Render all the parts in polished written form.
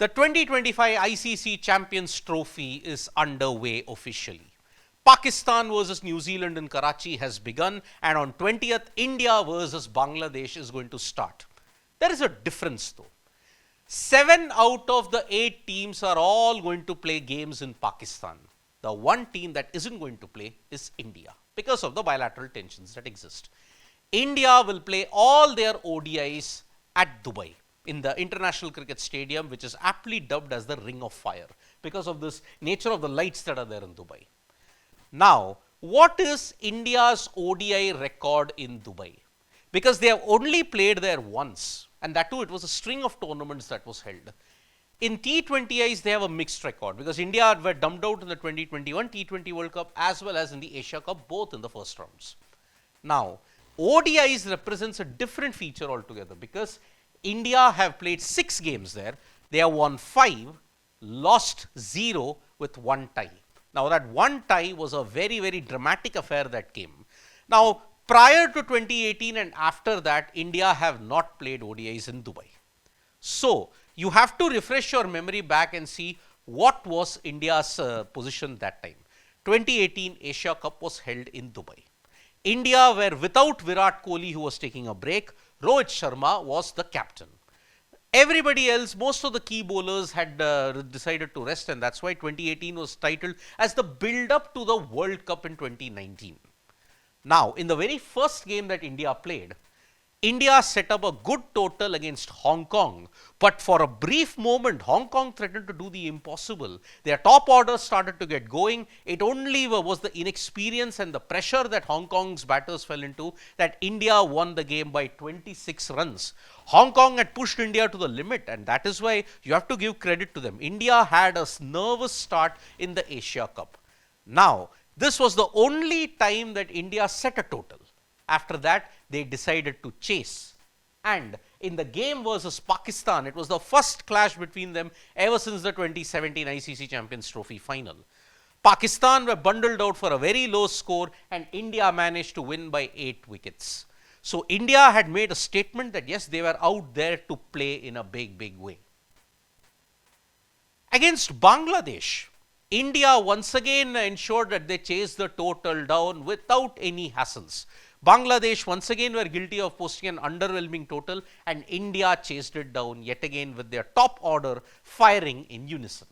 The 2025 ICC Champions Trophy is underway officially. Pakistan versus New Zealand in Karachi has begun, and on 20th, India versus Bangladesh is going to start. There is a difference though. 7 out of the 8 teams are all going to play games in Pakistan. The one team that isn't going to play is India because of the bilateral tensions that exist. India will play all their ODIs at Dubai in the International Cricket Stadium, which is aptly dubbed as the Ring of Fire because of this nature of the lights that are there in Dubai. Now, what is India's ODI record in Dubai? Because they have only played there once, and that too it was a string of tournaments that was held. In T20Is, they have a mixed record because India were dumped out in the 2021 T20 World Cup as well as in the Asia Cup, both in the first rounds. Now, ODIs represents a different feature altogether because India have played 6 games there. They have won 5, lost 0 with 1 tie. Now, that 1 tie was a very, very dramatic affair that came. Now, prior to 2018 and after that, India have not played ODIs in Dubai. So, you have to refresh your memory back and see what was India's position that time. 2018 Asia Cup was held in Dubai. India were without Virat Kohli, who was taking a break. Rohit Sharma was the captain. Everybody else, most of the key bowlers had decided to rest, and that's why 2018 was titled as the build-up to the World Cup in 2019. Now, in the very first game that India played, India set up a good total against Hong Kong, but for a brief moment, Hong Kong threatened to do the impossible. Their top order started to get going. It only was the inexperience and the pressure that Hong Kong's batters fell into that India won the game by 26 runs. Hong Kong had pushed India to the limit, and that is why you have to give credit to them. India had a nervous start in the Asia Cup. Now, this was the only time that India set a total. After that, they decided to chase. And in the game versus Pakistan, it was the first clash between them ever since the 2017 ICC Champions Trophy final. Pakistan were bundled out for a very low score, and India managed to win by 8 wickets. So, India had made a statement that yes, they were out there to play in a big, big way. Against Bangladesh, India once again ensured that they chased the total down without any hassles. Bangladesh once again were guilty of posting an underwhelming total, and India chased it down yet again with their top order firing in unison.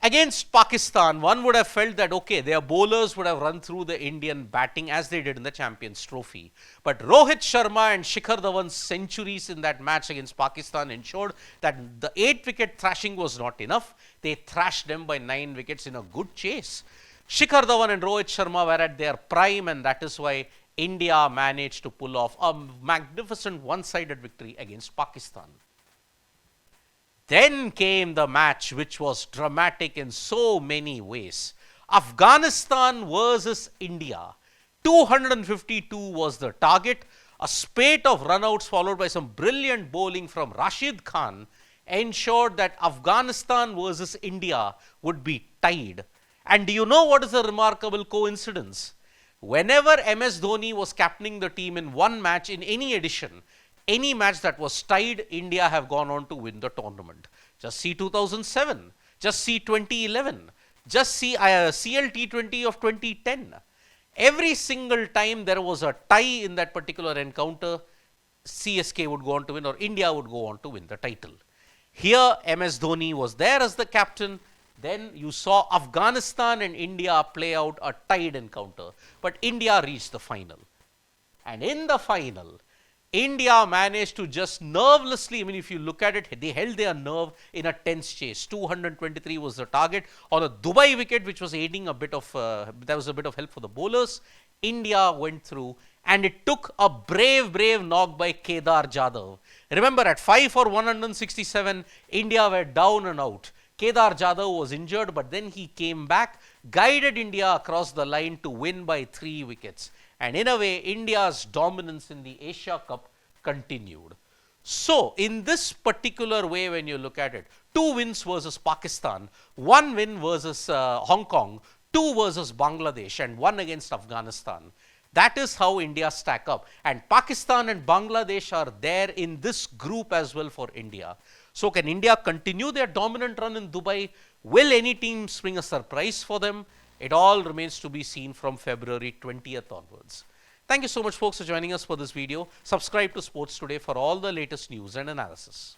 Against Pakistan, one would have felt that okay, their bowlers would have run through the Indian batting as they did in the Champions Trophy. But Rohit Sharma and Shikhar Dhawan's centuries in that match against Pakistan ensured that the 8-wicket thrashing was not enough. They thrashed them by 9 wickets in a good chase. Shikhar Dhawan and Rohit Sharma were at their prime, and that is why India managed to pull off a magnificent one-sided victory against Pakistan. Then came the match which was dramatic in so many ways. Afghanistan versus India. 252 was the target. A spate of runouts followed by some brilliant bowling from Rashid Khan ensured that Afghanistan versus India would be tied. And do you know what is a remarkable coincidence? Whenever MS Dhoni was captaining the team in one match in any edition, any match that was tied, India have gone on to win the tournament. Just see 2007, just see 2011, just see CLT20 of 2010. Every single time there was a tie in that particular encounter, CSK would go on to win or India would go on to win the title. Here, MS Dhoni was there as the captain. Then you saw Afghanistan and India play out a tied encounter. But India reached the final. And in the final, India managed to just nervelessly, if you look at it, they held their nerve in a tense chase. 223 was the target. On a Dubai wicket, which was aiding a bit of, there was a bit of help for the bowlers. India went through, and it took a brave knock by Kedar Jadhav. Remember, at 5 for 167, India were down and out. Kedar Jadhav was injured, but then he came back, guided India across the line to win by 3 wickets. And in a way, India's dominance in the Asia Cup continued. So, in this particular way, when you look at it, 2 wins versus Pakistan, 1 win versus Hong Kong, 2 versus Bangladesh, and 1 against Afghanistan. That is how India stack up. And Pakistan and Bangladesh are there in this group as well for India. So can India continue their dominant run in Dubai? Will any team bring a surprise for them? It all remains to be seen from February 20th onwards. Thank you so much, folks, for joining us for this video. Subscribe to Sports Today for all the latest news and analysis.